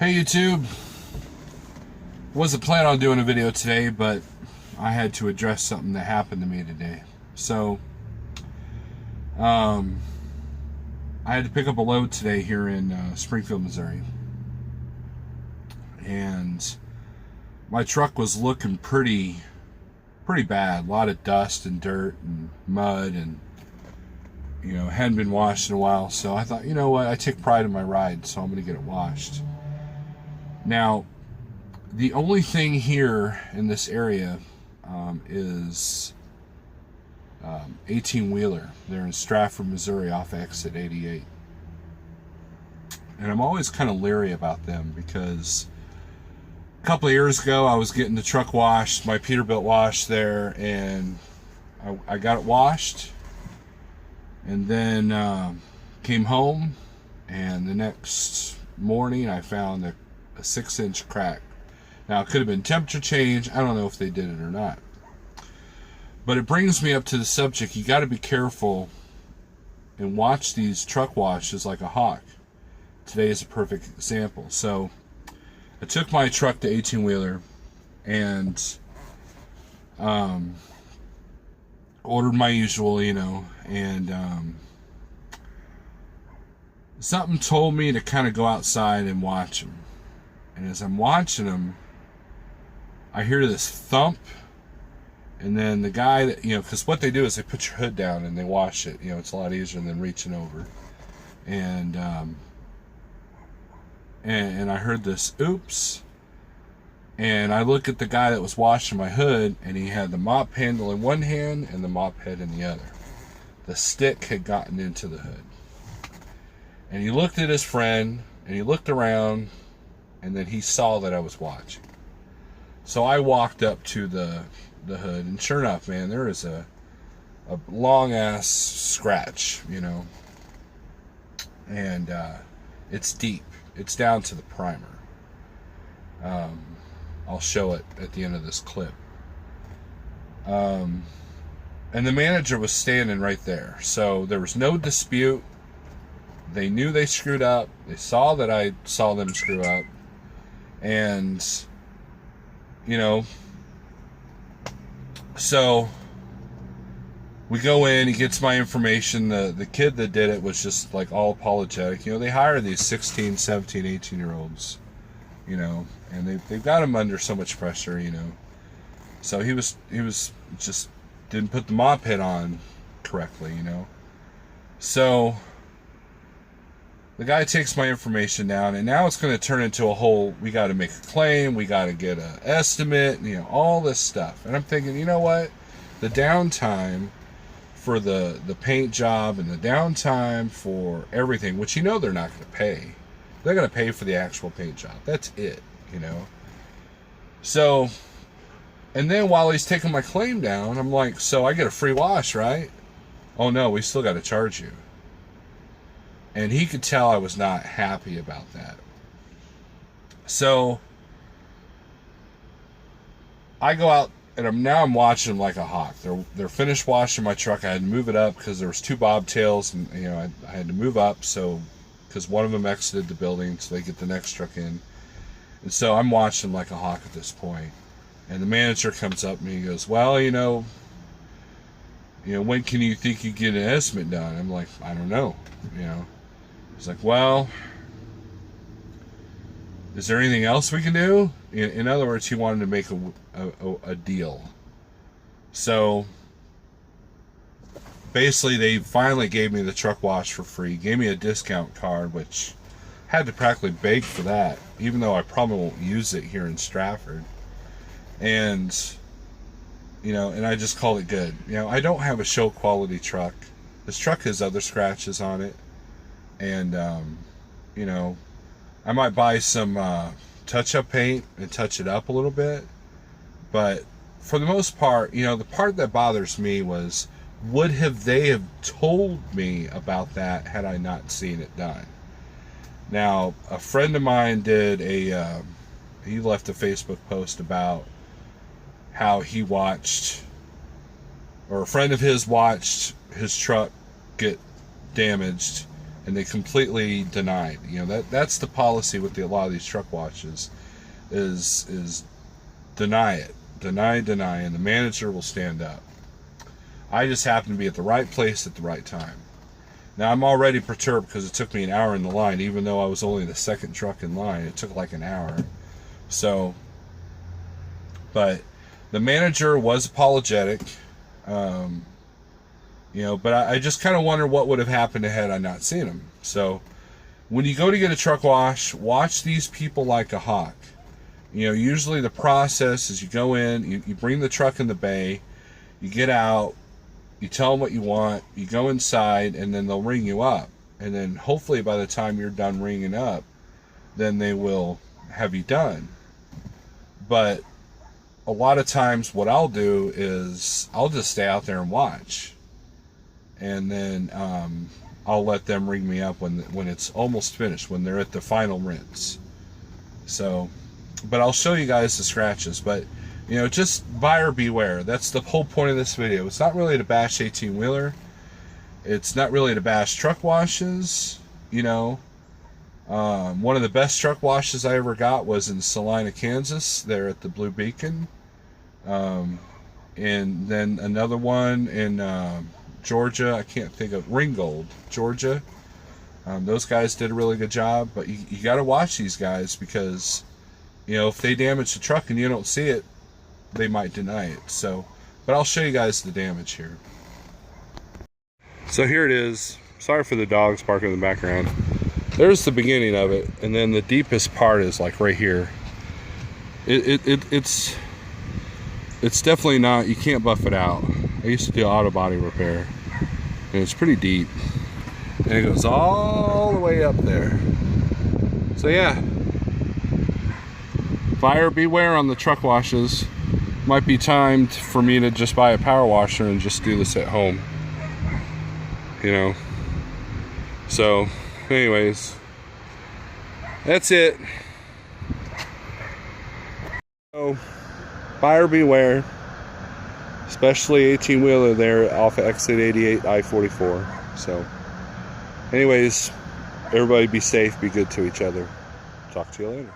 Hey YouTube, wasn't planning on doing a video today, but I had to address something that happened to me today. So, I had to pick up a load today here in Springfield, Missouri, and my truck was looking pretty bad. A lot of dust and dirt and mud, and hadn't been washed in a while. So I thought, you know what, I take pride in my ride, so I'm going to get it washed. Now, the only thing here in this area is 18-wheeler. They're in Stratford, Missouri, off exit 88. And I'm always kind of leery about them because a couple of years ago I was getting the truck washed, my Peterbilt washed there, and I got it washed, and then came home, and the next morning I found a 6-inch crack. Now, it could have been temperature change. I don't know if they did it or not. But it brings me up to the subject. You got to be careful and watch these truck washes like a hawk. Today is a perfect example. So, I took my truck to 18-wheeler and ordered my usual, and something told me to kind of go outside and watch them. And as I'm watching them, I hear this thump, and then the guy that, because what they do is they put your hood down and they wash it. It's a lot easier than reaching over. And I heard this, oops. And I look at the guy that was washing my hood, and he had the mop handle in one hand and the mop head in the other. The stick had gotten into the hood. And he looked at his friend, and he looked around, and then he saw that I was watching. So I walked up to the hood, and sure enough, man, there is a long-ass scratch, and it's deep. It's down to the primer. I'll show it at the end of this clip. And the manager was standing right there, so there was no dispute. They knew they screwed up. They saw that I saw them screw up. And, so we go in, he gets my information. The kid that did it was just like all apologetic. They hire these 16, 17, 18-year-olds, and they've got him under so much pressure, So he was just didn't put the mop head on correctly, So the guy takes my information down, and now it's going to turn into a whole, we got to make a claim, we got to get an estimate, all this stuff. And I'm thinking, you know what? The downtime for the paint job and the downtime for everything, which they're not going to pay. They're going to pay for the actual paint job. That's it, So, and then while he's taking my claim down, I'm like, so I get a free wash, right? Oh no, we still got to charge you. And he could tell I was not happy about that. So I go out, and I'm watching them like a hawk. They're finished washing my truck. I had to move it up because there was 2 bobtails, and I had to move up because one of them exited the building, so they get the next truck in. And so I'm watching them like a hawk at this point. And the manager comes up and he goes, well, when can you think you get an estimate done? I'm like, I don't know, He's like, well, is there anything else we can do? In other words, he wanted to make a deal. So basically, they finally gave me the truck wash for free, gave me a discount card, which I had to practically beg for that, even though I probably won't use it here in Stratford. And, and I just called it good. I don't have a show quality truck. This truck has other scratches on it. And, I might buy some touch-up paint and touch it up a little bit. But for the most part, the part that bothers me was, would they have told me about that had I not seen it done? Now, a friend of mine did he left a Facebook post about how he watched, or a friend of his watched his truck get damaged and they completely denied. You know, that's the policy with a lot of these truck washes, is deny it, deny, and the manager will stand up. I just happened to be at the right place at the right time. Now I'm already perturbed because it took me an hour in the line, even though I was only the second truck in line. It took like an hour. So, but the manager was apologetic. You know, but I just kind of wonder what would have happened had I not seen him. So when you go to get a truck wash, watch these people like a hawk. You know, usually the process is you go in, you bring the truck in the bay, you get out, you tell them what you want, you go inside, and then they'll ring you up. And then hopefully by the time you're done ringing up, then they will have you done. But a lot of times what I'll do is I'll just stay out there and watch. And then I'll let them ring me up when it's almost finished, when they're at the final rinse. So, but I'll show you guys the scratches. But, you know, just buyer beware. That's the whole point of this video. It's not really to bash 18-wheeler. It's not really to bash truck washes, you know. One of the best truck washes I ever got was in Salina, Kansas, there at the Blue Beacon. And then another one in Georgia, I can't think of, Ringgold, Georgia. Those guys did a really good job, but you got to watch these guys because, you know, if they damage the truck and you don't see it, they might deny it. So, but I'll show you guys the damage here. So here it is. Sorry for the dogs barking in the background. There's the beginning of it, and then the deepest part is like right here. It's definitely not, you can't buff it out. I used to do auto body repair, and it's pretty deep, and it goes all the way up there. So yeah, buyer beware on the truck washes. Might be time for me to just buy a power washer and just do this at home, you know. So anyways, that's it. So buyer beware, especially 18-wheeler there off of exit 88 I-44. So anyways, everybody be safe, be good to each other. Talk to you later.